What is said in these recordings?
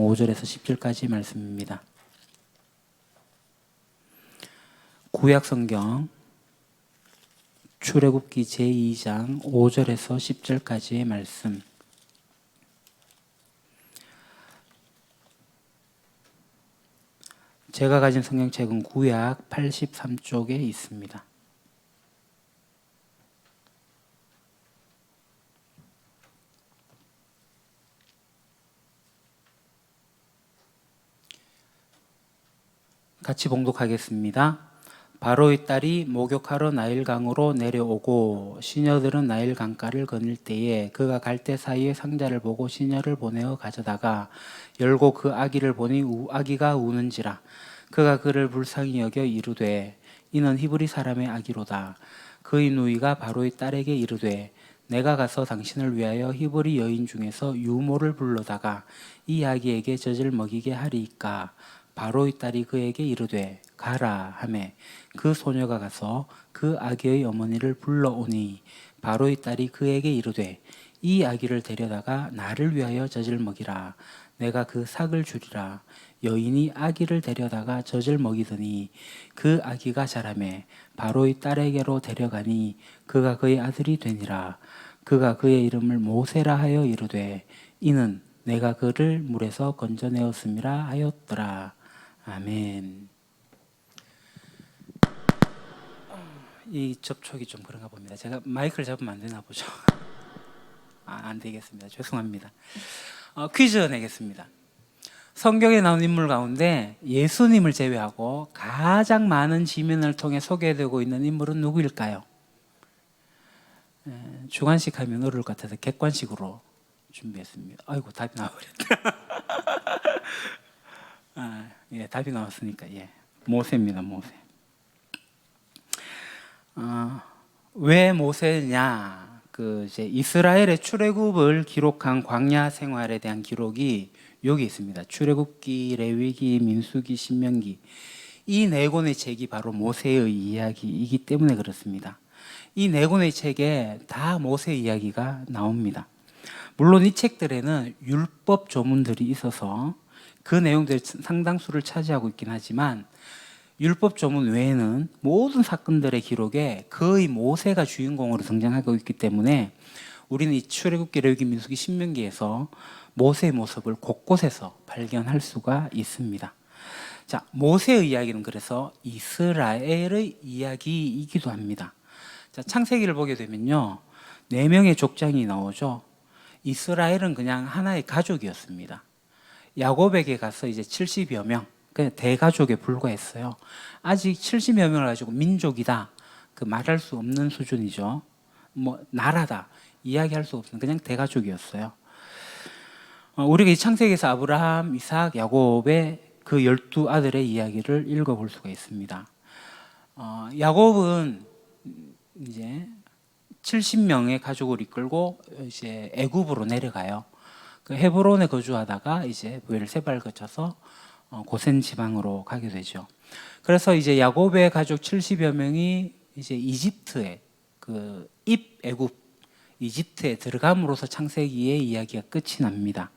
5절에서 10절까지 말씀입니다. 구약성경 출애굽기 제2장 5절에서 10절까지의 말씀. 제가 가진 성경책은 구약 83쪽에 있습니다. 같이 봉독하겠습니다. 바로의 딸이 목욕하러 나일강으로 내려오고 시녀들은 나일 강가를 거닐 때에 그가 갈대 사이에 상자를 보고 시녀를 보내어 가져다가 열고 그 아기를 보니 아기가 우는지라. 그가 그를 불쌍히 여겨 이르되 이는 히브리 사람의 아기로다. 그의 누이가 바로의 딸에게 이르되 내가 가서 당신을 위하여 히브리 여인 중에서 유모를 불러다가 이 아기에게 젖을 먹이게 하리이까. 바로의 딸이 그에게 이르되 가라 하매 그 소녀가 가서 그 아기의 어머니를 불러오니 바로의 딸이 그에게 이르되 이 아기를 데려다가 나를 위하여 젖을 먹이라. 내가 그 삭을 주리라. 여인이 아기를 데려다가 젖을 먹이더니 그 아기가 자라매 바로의 딸에게로 데려가니 그가 그의 아들이 되니라. 그가 그의 이름을 모세라 하여 이르되 이는 내가 그를 물에서 건져내었음이라 하였더라. 아멘. 이 접촉이 좀 그런가 봅니다. 제가 마이크를 잡으면 안 되나 보죠. 안 되겠습니다. 죄송합니다. 퀴즈 내겠습니다. 성경에 나온 인물 가운데 예수님을 제외하고 가장 많은 지면을 통해 소개되고 있는 인물은 누구일까요? 주관식 하면 어려울 것 같아서 객관식으로 준비했습니다. 아이고 답이 나와버렸다. 예, 답이 나왔으니까 예, 모세입니다. 모세. 왜 모세냐? 이제 이스라엘의 출애굽을 기록한 광야 생활에 대한 기록이 여기 있습니다. 출애굽기, 레위기, 민수기, 신명기. 이 네 권의 책이 바로 모세의 이야기이기 때문에 그렇습니다. 이 네 권의 책에 다 모세 이야기가 나옵니다. 물론 이 책들에는 율법 조문들이 있어서 그 내용들이 상당수를 차지하고 있긴 하지만 율법 조문 외에는 모든 사건들의 기록에 거의 모세가 주인공으로 등장하고 있기 때문에 우리는 이 출애굽기, 레위기, 민수기, 신명기에서 모세의 모습을 곳곳에서 발견할 수가 있습니다. 자, 모세의 이야기는 그래서 이스라엘의 이야기이기도 합니다. 자, 창세기를 보게 되면요, 4명의 족장이 나오죠. 이스라엘은 그냥 하나의 가족이었습니다. 야곱에게 가서 이제 70여 명, 그냥 대가족에 불과했어요. 아직 70여 명을 가지고 민족이다, 말할 수 없는 수준이죠. 나라다, 이야기할 수 없는 그냥 대가족이었어요. 우리가 이 창세기에서 아브라함, 이삭, 야곱의 그 12아들의 이야기를 읽어볼 수가 있습니다. 야곱은 이제 70명의 가족을 이끌고 이제 애굽으로 내려가요. 그 헤브론에 거주하다가 이제 브엘세바를 거쳐서 고센 지방으로 가게 되죠. 그래서 이제 야곱의 가족 70여 명이 이제 이집트에 입애굽 이집트에 들어감으로써 창세기의 이야기가 끝이 납니다.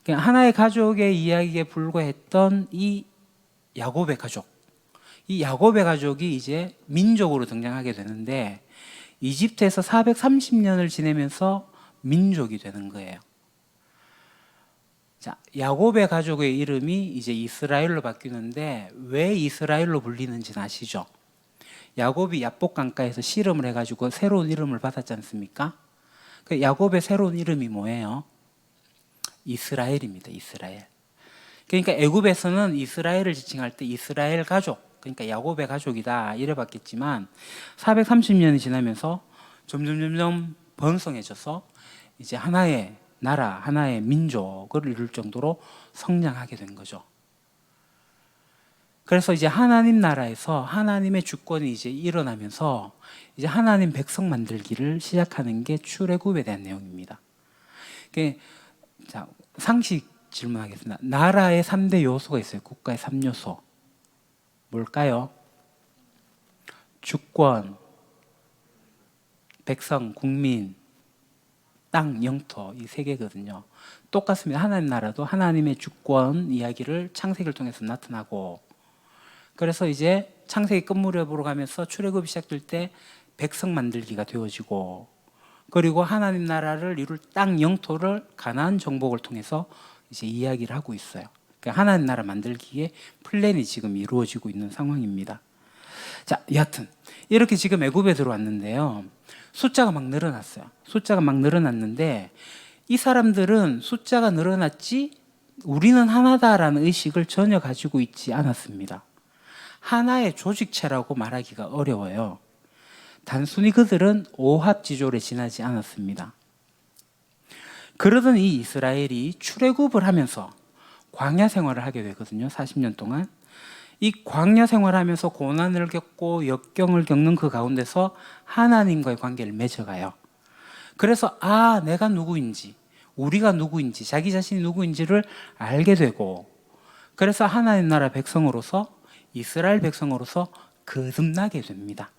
하나의 가족의 이야기에 불과했던 이 야곱의 가족, 이 야곱의 가족이 이제 민족으로 등장하게 되는데 이집트에서 430년을 지내면서 민족이 되는 거예요. 자, 야곱의 가족의 이름이 이제 이스라엘로 바뀌는데 왜 이스라엘로 불리는지는 아시죠? 야곱이 야복 강가에서 씨름을 해가지고 새로운 이름을 받았지 않습니까? 야곱의 새로운 이름이 뭐예요? 이스라엘입니다. 이스라엘. 그러니까 애굽에서는 이스라엘을 지칭할 때 이스라엘 가족, 그러니까 야곱의 가족이다 이래 봤겠지만 430년이 지나면서 점점 번성해져서 이제 하나의 나라, 하나의 민족을 이룰 정도로 성장하게 된 거죠. 그래서 이제 하나님 나라에서 하나님의 주권이 이제 일어나면서 이제 하나님 백성 만들기를 시작하는 게 출애굽에 대한 내용입니다. 자, 상식 질문하겠습니다. 나라의 3대 요소가 있어요. 국가의 3요소. 뭘까요? 주권, 백성, 국민, 땅, 영토, 이 3개거든요. 똑같습니다. 하나님 나라도 하나님의 주권 이야기를 창세기를 통해서 나타나고, 그래서 이제 창세기 끝 무렵으로 가면서 출애굽이 시작될 때 백성 만들기가 되어지고, 그리고 하나님 나라를 이룰 땅 영토를 가나안 정복을 통해서 이제 이야기를 하고 있어요. 그러니까 하나님 나라 만들기에 플랜이 지금 이루어지고 있는 상황입니다. 자, 여하튼 이렇게 지금 애굽에 들어왔는데요. 숫자가 막 늘어났어요. 숫자가 막 늘어났는데 이 사람들은 숫자가 늘어났지 우리는 하나다라는 의식을 전혀 가지고 있지 않았습니다. 하나의 조직체라고 말하기가 어려워요. 단순히 그들은 오합지졸에 지나지 않았습니다. 그러던 이 이스라엘이 출애굽을 하면서 광야 생활을 하게 되거든요. 40년 동안. 이 광야 생활하면서 고난을 겪고 역경을 겪는 그 가운데서 하나님과의 관계를 맺어가요. 그래서 내가 누구인지, 우리가 누구인지, 자기 자신이 누구인지를 알게 되고, 그래서 하나님 나라 백성으로서, 이스라엘 백성으로서 거듭나게 됩니다.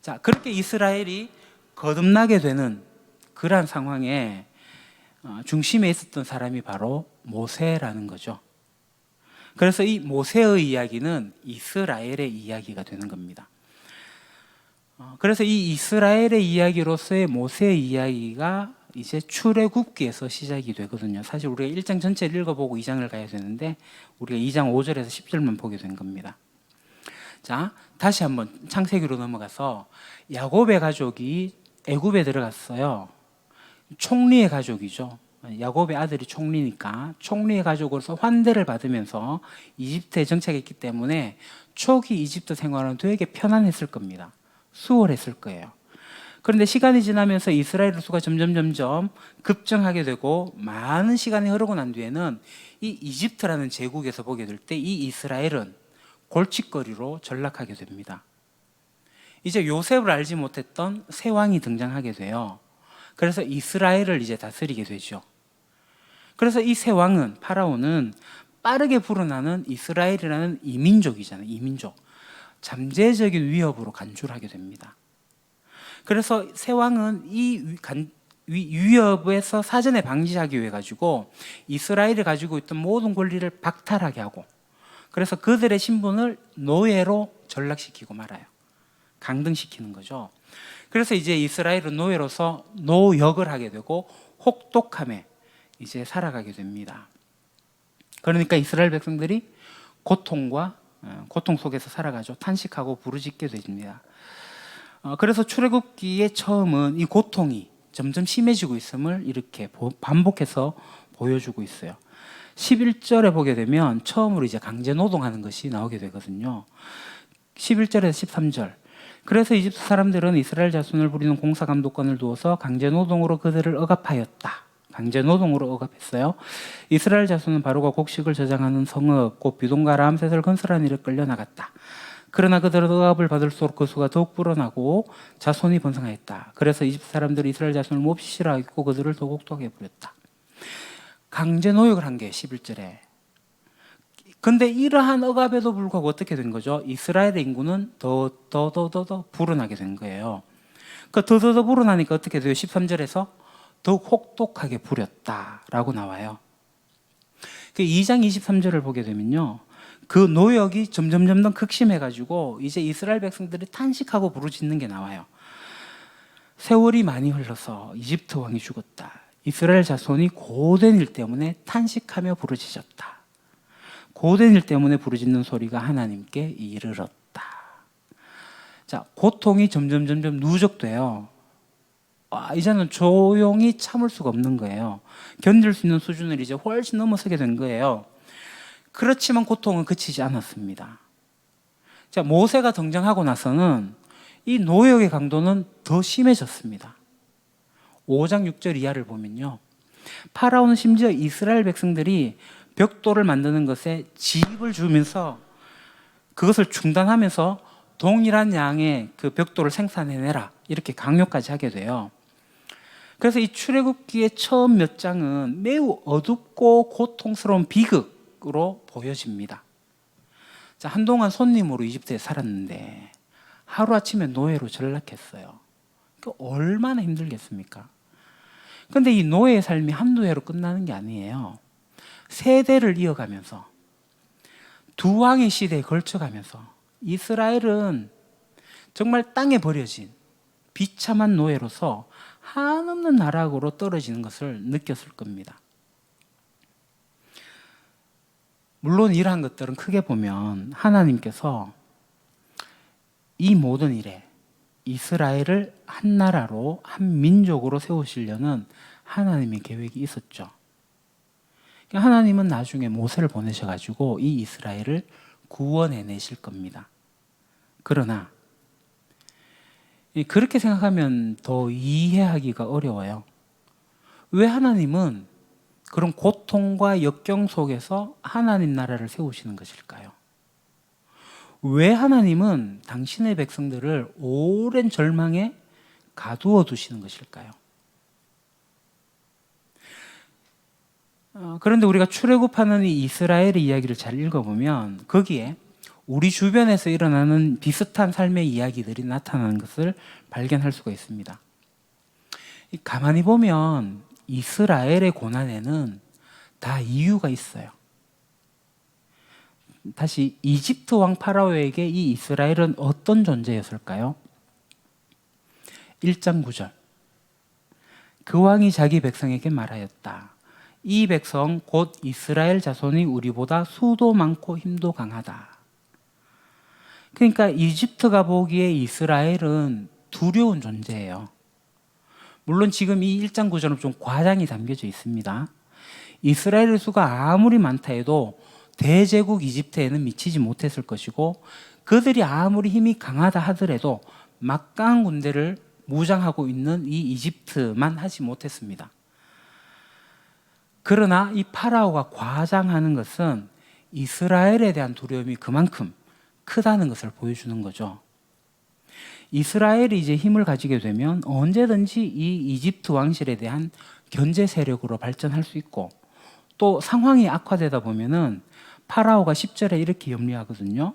자, 그렇게 이스라엘이 거듭나게 되는 그러한 상황에 중심에 있었던 사람이 바로 모세라는 거죠. 그래서 이 모세의 이야기는 이스라엘의 이야기가 되는 겁니다. 그래서 이 이스라엘의 이야기로서의 모세의 이야기가 이제 출애굽기에서 시작이 되거든요. 사실 우리가 1장 전체를 읽어보고 2장을 가야 되는데 우리가 2장 5절에서 10절만 보게 된 겁니다. 자, 다시 한번 창세기로 넘어가서 야곱의 가족이 애굽에 들어갔어요. 총리의 가족이죠. 야곱의 아들이 총리니까 총리의 가족으로서 환대를 받으면서 이집트에 정착했기 때문에 초기 이집트 생활은 되게 편안했을 겁니다. 수월했을 거예요. 그런데 시간이 지나면서 이스라엘 수가 점점 급증하게 되고 많은 시간이 흐르고 난 뒤에는 이 이집트라는 제국에서 보게 될 때 이 이스라엘은 골칫거리로 전락하게 됩니다. 이제 요셉을 알지 못했던 새 왕이 등장하게 돼요. 그래서 이스라엘을 이제 다스리게 되죠. 그래서 이 새 왕은, 파라오는 빠르게 불어나는 이스라엘이라는 이민족이잖아요. 이민족. 잠재적인 위협으로 간주를 하게 됩니다. 그래서 새 왕은 이 위협에서 사전에 방지하기 위해 가지고 이스라엘이 가지고 있던 모든 권리를 박탈하게 하고, 그래서 그들의 신분을 노예로 전락시키고 말아요. 강등시키는 거죠. 그래서 이제 이스라엘은 노예로서 노역을 하게 되고 혹독함에 이제 살아가게 됩니다. 그러니까 이스라엘 백성들이 고통 속에서 살아가죠. 탄식하고 부르짖게 됩니다. 그래서 출애굽기의 처음은 이 고통이 점점 심해지고 있음을 이렇게 반복해서 보여주고 있어요. 11절에 보게 되면 처음으로 이제 강제 노동하는 것이 나오게 되거든요. 11절에서 13절. 그래서 이집트 사람들은 이스라엘 자손을 부리는 공사 감독관을 두어서 강제 노동으로 그들을 억압하였다. 강제 노동으로 억압했어요. 이스라엘 자손은 바로가 곡식을 저장하는 성읍 곧 비동과 람셋을 건설한 일에 끌려 나갔다. 그러나 그들은 억압을 받을수록 그 수가 더욱 불어나고 자손이 번성하였다. 그래서 이집트 사람들이 이스라엘 자손을 몹시 싫어하고 그들을 더욱 독하게 부렸다. 강제 노역을 한 게 11절에. 근데 이러한 억압에도 불구하고 어떻게 된 거죠? 이스라엘의 인구는 더 불어나게 된 거예요. 그 더 불어나니까 어떻게 돼요? 13절에서 더욱 혹독하게 부렸다라고 나와요. 그 2장 23절을 보게 되면요, 그 노역이 점점 더 극심해가지고 이제 이스라엘 백성들이 탄식하고 부르짖는 게 나와요. 세월이 많이 흘러서 이집트 왕이 죽었다. 이스라엘 자손이 고된 일 때문에 탄식하며 부르짖었다. 고된 일 때문에 부르짖는 소리가 하나님께 이르렀다. 자, 고통이 점점 누적돼요. 이제는 조용히 참을 수가 없는 거예요. 견딜 수 있는 수준을 이제 훨씬 넘어서게 된 거예요. 그렇지만 고통은 그치지 않았습니다. 자, 모세가 등장하고 나서는 이 노역의 강도는 더 심해졌습니다. 5장 6절 이하를 보면요, 파라오는 심지어 이스라엘 백성들이 벽돌을 만드는 것에 지입을 주면서 그것을 중단하면서 동일한 양의 그 벽돌을 생산해내라 이렇게 강요까지 하게 돼요. 그래서 이 출애굽기의 처음 몇 장은 매우 어둡고 고통스러운 비극으로 보여집니다. 자, 한동안 손님으로 이집트에 살았는데 하루아침에 노예로 전락했어요. 얼마나 힘들겠습니까? 근데 이 노예의 삶이 한두 해로 끝나는 게 아니에요. 세대를 이어가면서 두 왕의 시대에 걸쳐가면서 이스라엘은 정말 땅에 버려진 비참한 노예로서 한없는 나락으로 떨어지는 것을 느꼈을 겁니다. 물론 이러한 것들은 크게 보면 하나님께서 이 모든 일에 이스라엘을 한 나라로, 한 민족으로 세우시려는 하나님의 계획이 있었죠. 하나님은 나중에 모세를 보내셔가지고 이 이스라엘을 구원해내실 겁니다. 그러나 그렇게 생각하면 더 이해하기가 어려워요. 왜 하나님은 그런 고통과 역경 속에서 하나님 나라를 세우시는 것일까요? 왜 하나님은 당신의 백성들을 오랜 절망에 가두어 두시는 것일까요? 그런데 우리가 출애굽하는 이 이스라엘의 이야기를 잘 읽어보면 거기에 우리 주변에서 일어나는 비슷한 삶의 이야기들이 나타나는 것을 발견할 수가 있습니다. 가만히 보면 이스라엘의 고난에는 다 이유가 있어요. 다시 이집트 왕 파라오에게 이 이스라엘은 어떤 존재였을까요? 1장 9절. 그 왕이 자기 백성에게 말하였다. 이 백성 곧 이스라엘 자손이 우리보다 수도 많고 힘도 강하다. 그러니까 이집트가 보기에 이스라엘은 두려운 존재예요. 물론 지금 이 1장 9절은 좀 과장이 담겨져 있습니다. 이스라엘의 수가 아무리 많다 해도 대제국 이집트에는 미치지 못했을 것이고 그들이 아무리 힘이 강하다 하더라도 막강한 군대를 무장하고 있는 이 이집트만 하지 못했습니다. 그러나 이 파라오가 과장하는 것은 이스라엘에 대한 두려움이 그만큼 크다는 것을 보여주는 거죠. 이스라엘이 이제 힘을 가지게 되면 언제든지 이 이집트 왕실에 대한 견제 세력으로 발전할 수 있고 또 상황이 악화되다 보면은 파라오가 10절에 이렇게 염려하거든요.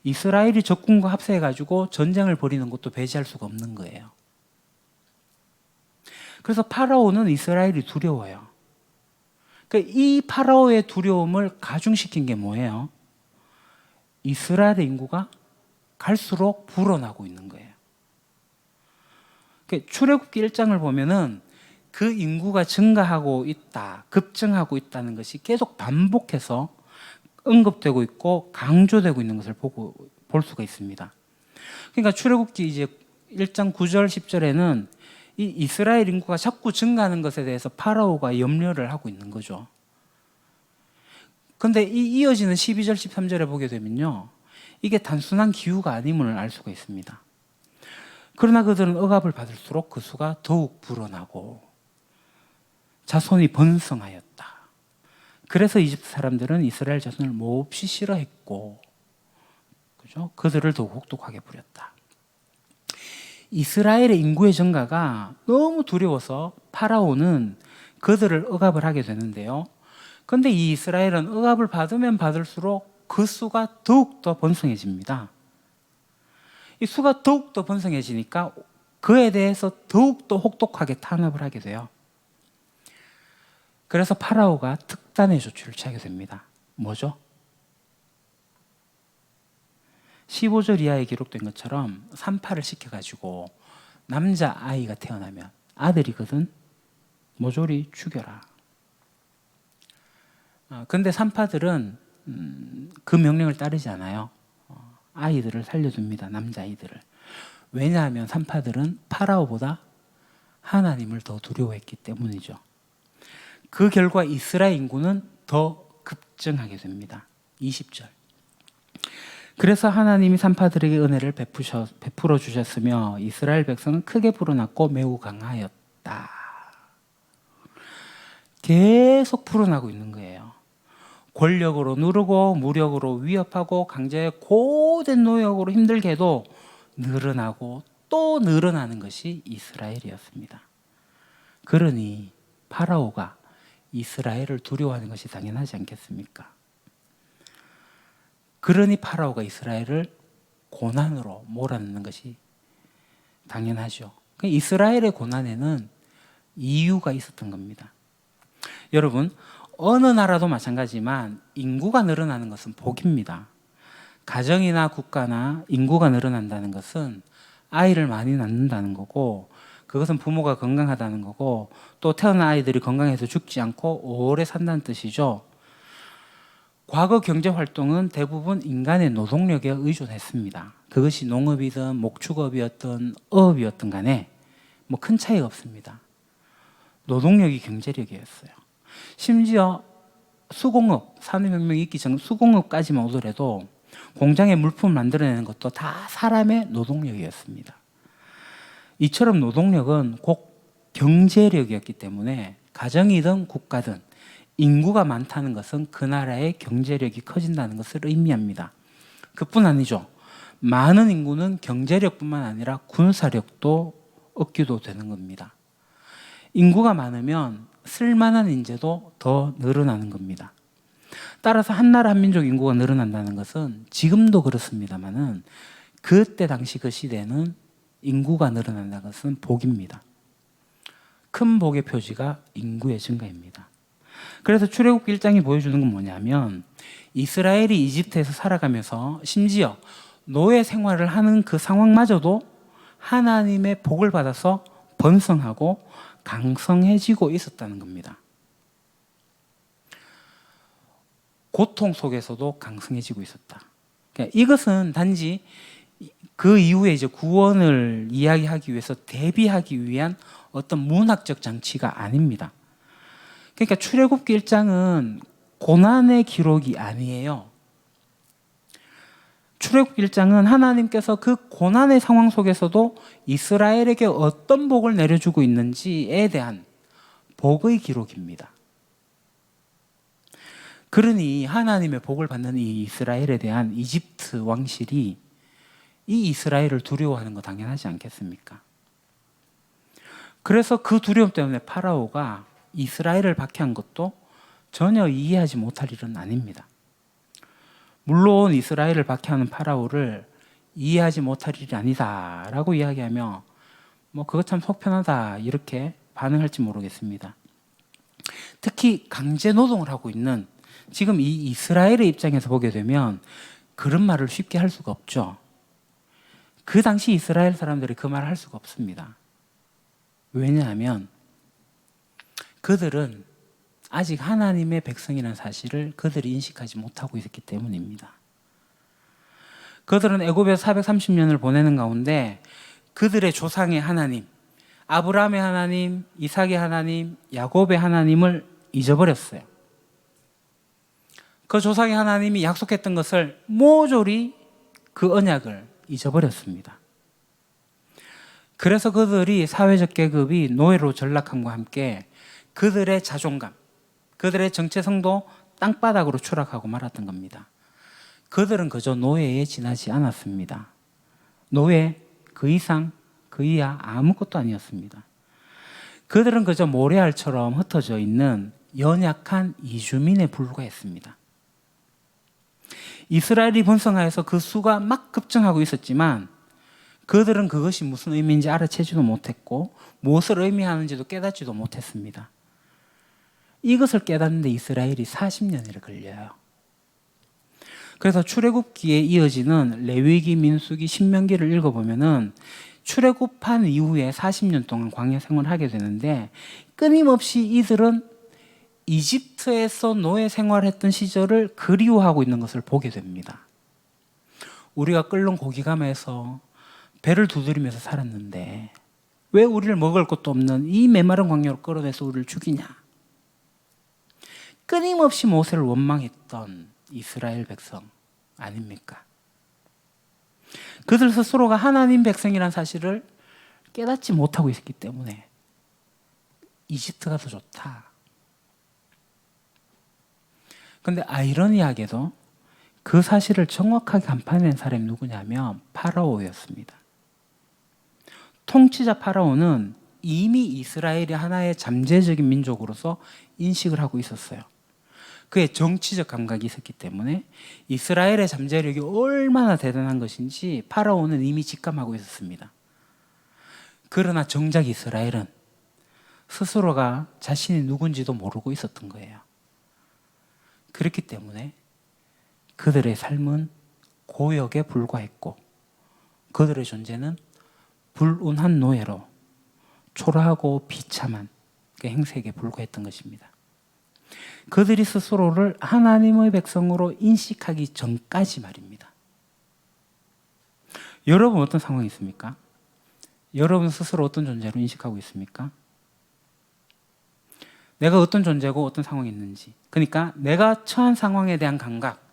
이스라엘이 적군과 합세해가지고 전쟁을 벌이는 것도 배제할 수가 없는 거예요. 그래서 파라오는 이스라엘이 두려워요. 그러니까 이 파라오의 두려움을 가중시킨 게 뭐예요? 이스라엘의 인구가 갈수록 불어나고 있는 거예요. 그러니까 출애굽기 1장을 보면은 그 인구가 증가하고 있다, 급증하고 있다는 것이 계속 반복해서 언급되고 있고 강조되고 있는 것을 볼 수가 있습니다. 그러니까 출애굽기 이제 1장 9절 10절에는 이 이스라엘 인구가 자꾸 증가하는 것에 대해서 파라오가 염려를 하고 있는 거죠. 그런데 이 이어지는 12절 13절에 보게 되면요, 이게 단순한 기후가 아님을 알 수가 있습니다. 그러나 그들은 억압을 받을수록 그 수가 더욱 불어나고 자손이 번성하였다. 그래서 이집트 사람들은 이스라엘 자손을 몹시 싫어했고, 그죠? 그들을 더욱 혹독하게 부렸다. 이스라엘의 인구의 증가가 너무 두려워서 파라오는 그들을 억압을 하게 되는데요. 그런데 이 이스라엘은 억압을 받으면 받을수록 그 수가 더욱더 번성해집니다. 이 수가 더욱더 번성해지니까 그에 대해서 더욱더 혹독하게 탄압을 하게 돼요. 그래서 파라오가 특단의 조치를 취하게 됩니다. 뭐죠? 15절 이하에 기록된 것처럼 산파를 시켜가지고 남자아이가 태어나면 아들이거든 모조리 죽여라. 근데 산파들은 그 명령을 따르지 않아요. 아이들을 살려줍니다. 남자아이들을. 왜냐하면 산파들은 파라오보다 하나님을 더 두려워했기 때문이죠. 그 결과 이스라엘 인구는 더 급증하게 됩니다. 20절. 그래서 하나님이 산파들에게 은혜를 베풀어 주셨으며 이스라엘 백성은 크게 불어났고 매우 강하였다. 계속 불어나고 있는 거예요. 권력으로 누르고 무력으로 위협하고 강제의 고된 노역으로 힘들게 해도 늘어나고 또 늘어나는 것이 이스라엘이었습니다. 그러니 파라오가 이스라엘을 두려워하는 것이 당연하지 않겠습니까? 그러니 파라오가 이스라엘을 고난으로 몰아넣는 것이 당연하죠. 이스라엘의 고난에는 이유가 있었던 겁니다. 여러분, 어느 나라도 마찬가지지만 인구가 늘어나는 것은 복입니다. 가정이나 국가나 인구가 늘어난다는 것은 아이를 많이 낳는다는 거고, 그것은 부모가 건강하다는 거고, 또 태어난 아이들이 건강해서 죽지 않고 오래 산다는 뜻이죠. 과거 경제 활동은 대부분 인간의 노동력에 의존했습니다. 그것이 농업이든 목축업이었든 어업이었든 간에 뭐 큰 차이가 없습니다. 노동력이 경제력이었어요. 심지어 수공업, 산업혁명이 있기 전 수공업까지만 오더라도 공장에 물품을 만들어내는 것도 다 사람의 노동력이었습니다. 이처럼 노동력은 꼭 경제력이었기 때문에 가정이든 국가든 인구가 많다는 것은 그 나라의 경제력이 커진다는 것을 의미합니다. 그뿐 아니죠. 많은 인구는 경제력뿐만 아니라 군사력도 얻기도 되는 겁니다. 인구가 많으면 쓸만한 인재도 더 늘어나는 겁니다. 따라서 한 나라 한 민족 인구가 늘어난다는 것은 지금도 그렇습니다만은 그때 당시 그 시대는 인구가 늘어난다는 것은 복입니다. 큰 복의 표지가 인구의 증가입니다. 그래서 출애굽기 1장이 보여주는 건 뭐냐면 이스라엘이 이집트에서 살아가면서 심지어 노예 생활을 하는 그 상황마저도 하나님의 복을 받아서 번성하고 강성해지고 있었다는 겁니다. 고통 속에서도 강성해지고 있었다. 그러니까 이것은 단지 그 이후에 이제 구원을 이야기하기 위해서 대비하기 위한 어떤 문학적 장치가 아닙니다. 그러니까 출애굽기 1장은 고난의 기록이 아니에요. 출애굽기 1장은 하나님께서 그 고난의 상황 속에서도 이스라엘에게 어떤 복을 내려주고 있는지에 대한 복의 기록입니다. 그러니 하나님의 복을 받는 이 이스라엘에 대한 이집트 왕실이 이 이스라엘을 두려워하는 거 당연하지 않겠습니까? 그래서 그 두려움 때문에 파라오가 이스라엘을 박해한 것도 전혀 이해하지 못할 일은 아닙니다. 물론 이스라엘을 박해하는 파라오를 이해하지 못할 일이 아니다라고 이야기하며 뭐 그거 참 속편하다 이렇게 반응할지 모르겠습니다. 특히 강제 노동을 하고 있는 지금 이 이스라엘의 입장에서 보게 되면 그런 말을 쉽게 할 수가 없죠. 그 당시 이스라엘 사람들이 그 말을 할 수가 없습니다. 왜냐하면 그들은 아직 하나님의 백성이라는 사실을 그들이 인식하지 못하고 있었기 때문입니다. 그들은 애굽에서 430년을 보내는 가운데 그들의 조상의 하나님, 아브라함의 하나님, 이삭의 하나님, 야곱의 하나님을 잊어버렸어요. 그 조상의 하나님이 약속했던 것을 모조리 그 언약을 잊어버렸습니다. 그래서 그들이 사회적 계급이 노예로 전락함과 함께 그들의 자존감, 그들의 정체성도 땅바닥으로 추락하고 말았던 겁니다. 그들은 그저 노예에 지나지 않았습니다. 노예, 그 이상, 그 이하 아무것도 아니었습니다. 그들은 그저 모래알처럼 흩어져 있는 연약한 이주민에 불과했습니다. 이스라엘이 번성하여서 그 수가 막 급증하고 있었지만 그들은 그것이 무슨 의미인지 알아채지도 못했고 무엇을 의미하는지도 깨닫지도 못했습니다. 이것을 깨닫는데 이스라엘이 40년이나 걸려요. 그래서 출애굽기에 이어지는 레위기, 민수기, 신명기를 읽어보면은 출애굽한 이후에 40년 동안 광야 생활을 하게 되는데 끊임없이 이들은 이집트에서 노예 생활했던 시절을 그리워하고 있는 것을 보게 됩니다. 우리가 끓는 고기감에서 배를 두드리면서 살았는데 왜 우리를 먹을 것도 없는 이 메마른 광야로 끌어내서 우리를 죽이냐. 끊임없이 모세를 원망했던 이스라엘 백성 아닙니까? 그들 스스로가 하나님 백성이라는 사실을 깨닫지 못하고 있었기 때문에 이집트가 더 좋다. 그런데 아이러니하게도 그 사실을 정확하게 간파해낸 사람이 누구냐면 파라오였습니다. 통치자 파라오는 이미 이스라엘이 하나의 잠재적인 민족으로서 인식을 하고 있었어요. 그의 정치적 감각이 있었기 때문에 이스라엘의 잠재력이 얼마나 대단한 것인지 파라오는 이미 직감하고 있었습니다. 그러나 정작 이스라엘은 스스로가 자신이 누군지도 모르고 있었던 거예요. 그렇기 때문에 그들의 삶은 고역에 불과했고 그들의 존재는 불운한 노예로 초라하고 비참한 그 행색에 불과했던 것입니다. 그들이 스스로를 하나님의 백성으로 인식하기 전까지 말입니다. 여러분 어떤 상황이 있습니까? 여러분 스스로 어떤 존재로 인식하고 있습니까? 내가 어떤 존재고 어떤 상황이 있는지, 그러니까 내가 처한 상황에 대한 감각,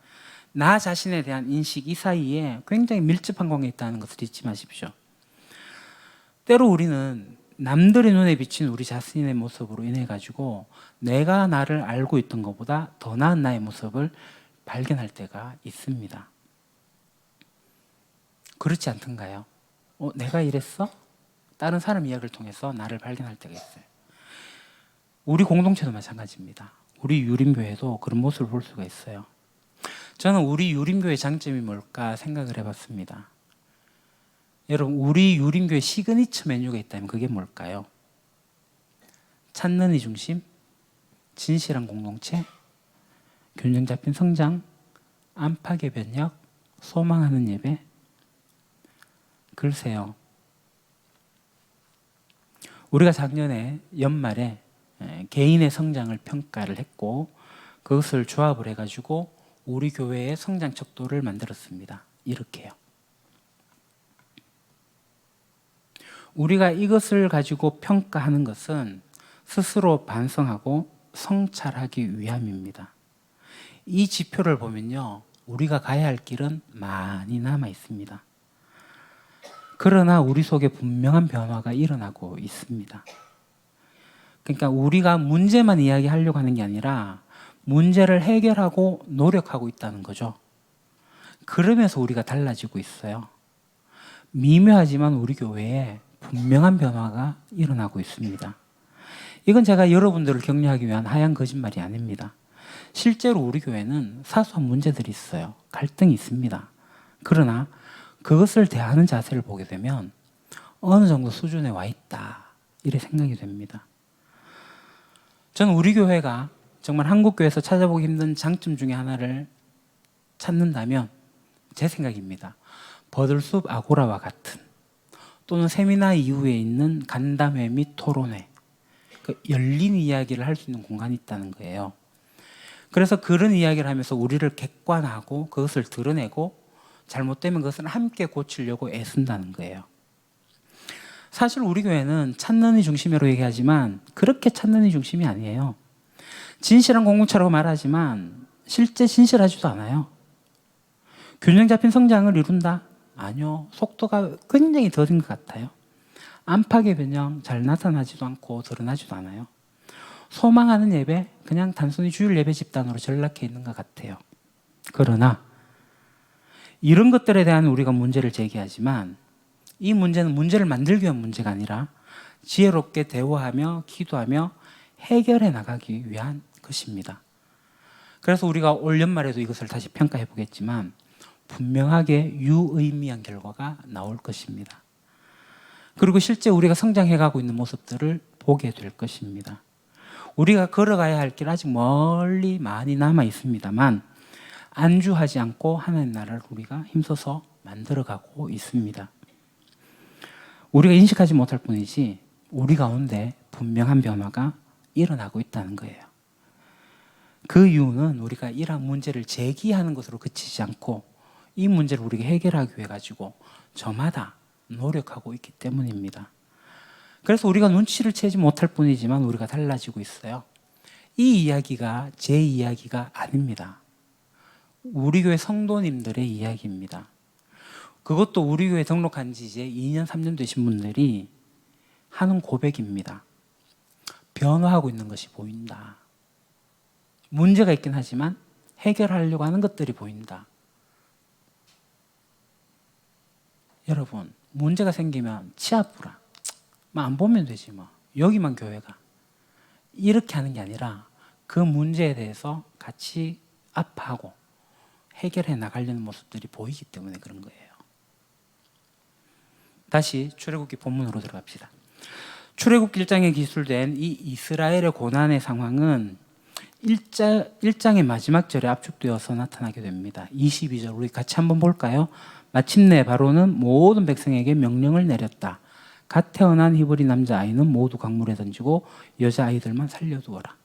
나 자신에 대한 인식, 이 사이에 굉장히 밀접한 관계가 있다는 것을 잊지 마십시오. 때로 우리는 남들의 눈에 비친 우리 자신의 모습으로 인해 가지고 내가 나를 알고 있던 것보다 더 나은 나의 모습을 발견할 때가 있습니다. 그렇지 않던가요? 내가 이랬어? 다른 사람 이야기를 통해서 나를 발견할 때가 있어요. 우리 공동체도 마찬가지입니다. 우리 유림교회도 그런 모습을 볼 수가 있어요. 저는 우리 유림교회의 장점이 뭘까 생각을 해봤습니다. 여러분, 우리 유림교회 시그니처 메뉴가 있다면 그게 뭘까요? 찾는 이 중심, 진실한 공동체, 균형 잡힌 성장, 안팎의 변혁, 소망하는 예배. 글쎄요, 우리가 작년에 연말에 개인의 성장을 평가를 했고 그것을 조합을 해가지고 우리 교회의 성장 척도를 만들었습니다. 이렇게요. 우리가 이것을 가지고 평가하는 것은 스스로 반성하고 성찰하기 위함입니다. 이 지표를 보면요, 우리가 가야 할 길은 많이 남아 있습니다. 그러나 우리 속에 분명한 변화가 일어나고 있습니다. 그러니까 우리가 문제만 이야기하려고 하는 게 아니라 문제를 해결하고 노력하고 있다는 거죠. 그러면서 우리가 달라지고 있어요. 미묘하지만 우리 교회에 분명한 변화가 일어나고 있습니다. 이건 제가 여러분들을 격려하기 위한 하얀 거짓말이 아닙니다. 실제로 우리 교회는 사소한 문제들이 있어요. 갈등이 있습니다. 그러나 그것을 대하는 자세를 보게 되면 어느 정도 수준에 와 있다, 이래 생각이 됩니다. 저는 우리 교회가 정말 한국교회에서 찾아보기 힘든 장점 중에 하나를 찾는다면 제 생각입니다. 버들숲 아고라와 같은, 또는 세미나 이후에 있는 간담회 및 토론회, 그 열린 이야기를 할 수 있는 공간이 있다는 거예요. 그래서 그런 이야기를 하면서 우리를 객관하고 그것을 드러내고 잘못되면 그것을 함께 고치려고 애쓴다는 거예요. 사실 우리 교회는 찾는 이 중심으로 얘기하지만 그렇게 찾는 이 중심이 아니에요. 진실한 공동체라고 말하지만 실제 진실하지도 않아요. 균형 잡힌 성장을 이룬다? 아니요. 속도가 굉장히 더딘 것 같아요. 안팎의 변형 잘 나타나지도 않고 드러나지도 않아요. 소망하는 예배, 그냥 단순히 주일 예배 집단으로 전락해 있는 것 같아요. 그러나 이런 것들에 대한 우리가 문제를 제기하지만 이 문제는 문제를 만들기 위한 문제가 아니라 지혜롭게 대화하며 기도하며 해결해 나가기 위한 것입니다. 그래서 우리가 올 연말에도 이것을 다시 평가해 보겠지만 분명하게 유의미한 결과가 나올 것입니다. 그리고 실제 우리가 성장해 가고 있는 모습들을 보게 될 것입니다. 우리가 걸어가야 할 길 아직 멀리 많이 남아 있습니다만 안주하지 않고 하나님 나라를 우리가 힘써서 만들어가고 있습니다. 우리가 인식하지 못할 뿐이지 우리 가운데 분명한 변화가 일어나고 있다는 거예요. 그 이유는 우리가 이러한 문제를 제기하는 것으로 그치지 않고 이 문제를 우리가 해결하기 위해 가지고 저마다 노력하고 있기 때문입니다. 그래서 우리가 눈치를 채지 못할 뿐이지만 우리가 달라지고 있어요. 이 이야기가 제 이야기가 아닙니다. 우리 교회 성도님들의 이야기입니다. 그것도 우리 교회 등록한 지 이제 2년, 3년 되신 분들이 하는 고백입니다. 변화하고 있는 것이 보인다. 문제가 있긴 하지만 해결하려고 하는 것들이 보인다. 여러분, 문제가 생기면 치아부라. 안 보면 되지 뭐. 여기만 교회가. 이렇게 하는 게 아니라 그 문제에 대해서 같이 아파하고 해결해 나가려는 모습들이 보이기 때문에 그런 거예요. 다시 출애굽기 본문으로 들어갑시다. 출애굽기 1장에 기술된 이 이스라엘의 고난의 상황은 1장의 마지막 절에 압축되어서 나타나게 됩니다. 22절 우리 같이 한번 볼까요? 마침내 바로는 모든 백성에게 명령을 내렸다. 갓 태어난 히브리 남자아이는 모두 강물에 던지고 여자아이들만 살려두어라.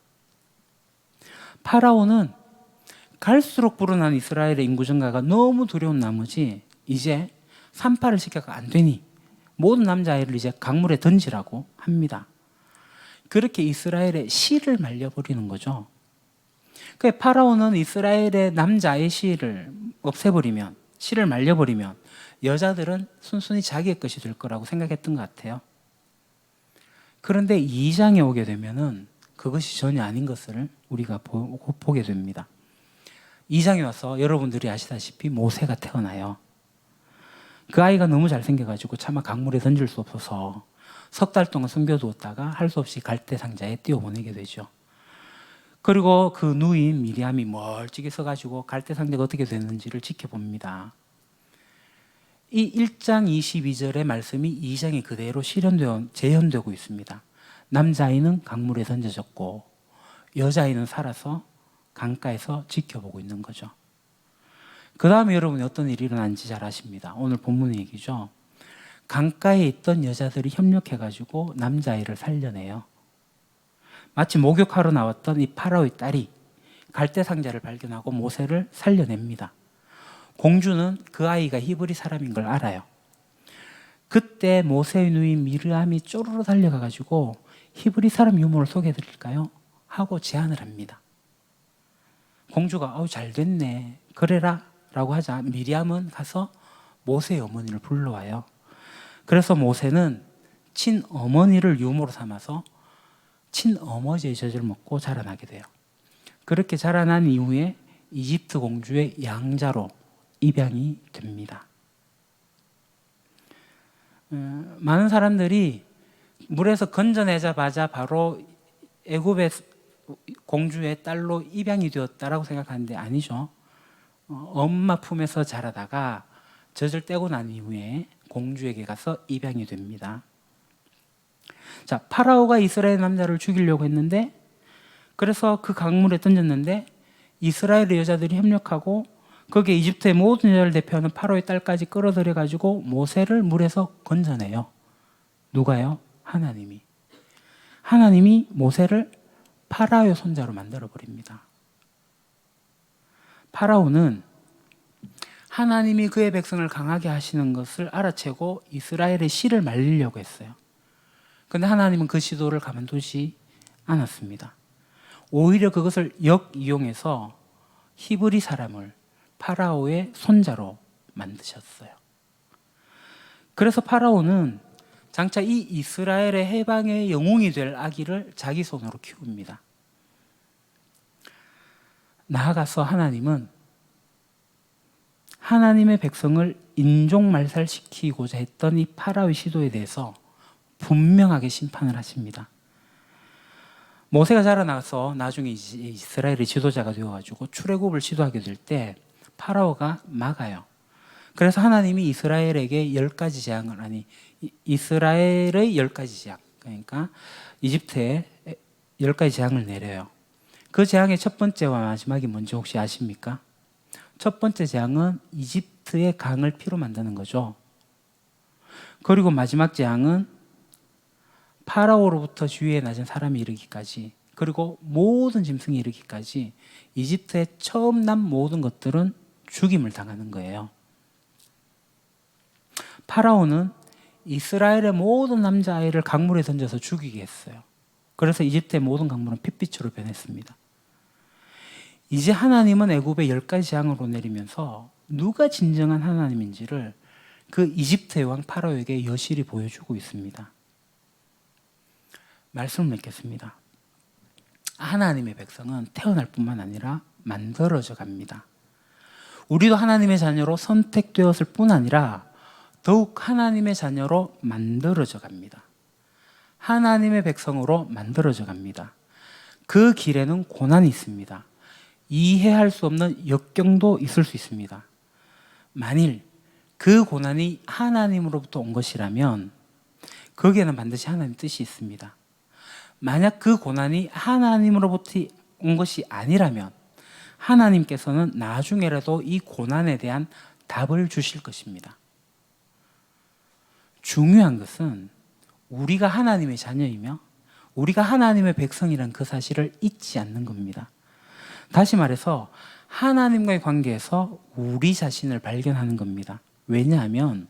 파라오는 갈수록 불어난 이스라엘의 인구 증가가 너무 두려운 나머지 이제 산파를 시켜가 안 되니 모든 남자아이를 이제 강물에 던지라고 합니다. 그렇게 이스라엘의 씨를 말려버리는 거죠. 그 파라오는 이스라엘의 남자의 씨를 없애버리면, 씨를 말려버리면 여자들은 순순히 자기의 것이 될 거라고 생각했던 것 같아요. 그런데 2장에 오게 되면은 그것이 전혀 아닌 것을 우리가 보게 됩니다. 2장에 와서 여러분들이 아시다시피 모세가 태어나요. 그 아이가 너무 잘생겨가지고 차마 강물에 던질 수 없어서 석 달 동안 숨겨두었다가 할 수 없이 갈대 상자에 띄워보내게 되죠. 그리고 그 누인 미리암이 멀찍이 서가지고 갈대 상자가 어떻게 되는지를 지켜봅니다. 이 1장 22절의 말씀이 2장에 그대로 재현되고 있습니다. 남자아이는 강물에 던져졌고 여자아이는 살아서 강가에서 지켜보고 있는 거죠. 그 다음에 여러분이 어떤 일이 일어난지 잘 아십니다. 오늘 본문의 얘기죠. 강가에 있던 여자들이 협력해가지고 남자아이를 살려내요. 마치 목욕하러 나왔던 이 파라오의 딸이 갈대 상자를 발견하고 모세를 살려냅니다. 공주는 그 아이가 히브리 사람인 걸 알아요. 그때 모세의 누인 미르암이 쪼르르 달려가가지고 히브리 사람 유모를 소개해드릴까요? 하고 제안을 합니다. 공주가 잘 됐네 그래라 라고 하자 미리암은 가서 모세의 어머니를 불러와요. 그래서 모세는 친어머니를 유모로 삼아서 친어머니의 젖을 먹고 자라나게 돼요. 그렇게 자라난 이후에 이집트 공주의 양자로 입양이 됩니다. 많은 사람들이 물에서 건져내자마자 바로 애굽의 공주의 딸로 입양이 되었다라고 생각하는데 아니죠. 엄마 품에서 자라다가 젖을 떼고 난 이후에 공주에게 가서 입양이 됩니다. 자, 파라오가 이스라엘 남자를 죽이려고 했는데 그래서 그 강물에 던졌는데 이스라엘의 여자들이 협력하고 거기에 이집트의 모든 여자를 대표하는 파라오의 딸까지 끌어들여 가지고 모세를 물에서 건져내요. 누가요? 하나님이. 하나님이 모세를 파라오의 손자로 만들어 버립니다. 파라오는 하나님이 그의 백성을 강하게 하시는 것을 알아채고 이스라엘의 씨를 말리려고 했어요. 그런데 하나님은 그 시도를 가만두지 않았습니다. 오히려 그것을 역이용해서 히브리 사람을 파라오의 손자로 만드셨어요. 그래서 파라오는 장차 이 이스라엘의 해방의 영웅이 될 아기를 자기 손으로 키웁니다. 나아가서 하나님은 하나님의 백성을 인종말살시키고자 했던 이 파라오의 시도에 대해서 분명하게 심판을 하십니다. 모세가 자라나서 나중에 이스라엘의 지도자가 되어가지고 출애굽을 시도하게 될 때 파라오가 막아요. 그래서 하나님이 이스라엘에게 10가지 재앙을 이스라엘의 10가지 재앙, 그러니까 이집트에 10가지 재앙을 내려요. 그 재앙의 첫 번째와 마지막이 뭔지 혹시 아십니까? 첫 번째 재앙은 이집트의 강을 피로 만드는 거죠. 그리고 마지막 재앙은 파라오로부터 주위에 낮은 사람이 이르기까지, 그리고 모든 짐승이 이르기까지 이집트에 처음 난 모든 것들은 죽임을 당하는 거예요. 파라오는 이스라엘의 모든 남자아이를 강물에 던져서 죽이게 했어요. 그래서 이집트의 모든 강물은 핏빛으로 변했습니다. 이제 하나님은 애굽에 10가지 재앙으로 내리면서 누가 진정한 하나님인지를 그 이집트의 왕 파라오에게 여실히 보여주고 있습니다. 말씀을 맺겠습니다. 하나님의 백성은 태어날 뿐만 아니라 만들어져 갑니다. 우리도 하나님의 자녀로 선택되었을 뿐 아니라 더욱 하나님의 자녀로 만들어져 갑니다. 하나님의 백성으로 만들어져 갑니다. 그 길에는 고난이 있습니다. 이해할 수 없는 역경도 있을 수 있습니다. 만일 그 고난이 하나님으로부터 온 것이라면 거기에는 반드시 하나님 뜻이 있습니다. 만약 그 고난이 하나님으로부터 온 것이 아니라면 하나님께서는 나중에라도 이 고난에 대한 답을 주실 것입니다. 중요한 것은 우리가 하나님의 자녀이며 우리가 하나님의 백성이란 그 사실을 잊지 않는 겁니다. 다시 말해서 하나님과의 관계에서 우리 자신을 발견하는 겁니다. 왜냐하면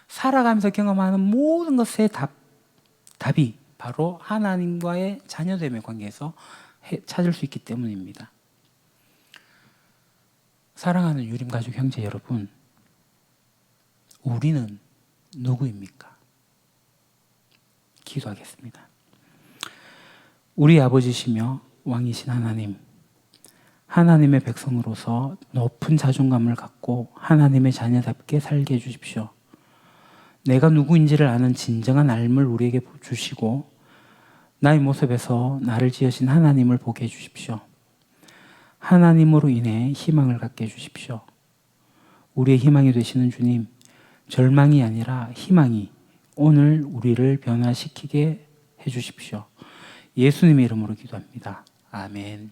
살아가면서 경험하는 모든 것의 답이 바로 하나님과의 자녀됨의 관계에서 찾을 수 있기 때문입니다. 사랑하는 유림 가족 형제 여러분, 우리는 누구입니까? 기도하겠습니다. 우리 아버지시며 왕이신 하나님, 하나님의 백성으로서 높은 자존감을 갖고 하나님의 자녀답게 살게 해주십시오. 내가 누구인지를 아는 진정한 알을 우리에게 주시고 나의 모습에서 나를 지으신 하나님을 보게 해주십시오. 하나님으로 인해 희망을 갖게 해주십시오. 우리의 희망이 되시는 주님, 절망이 아니라 희망이 오늘 우리를 변화시키게 해주십시오. 예수님의 이름으로 기도합니다. 아멘.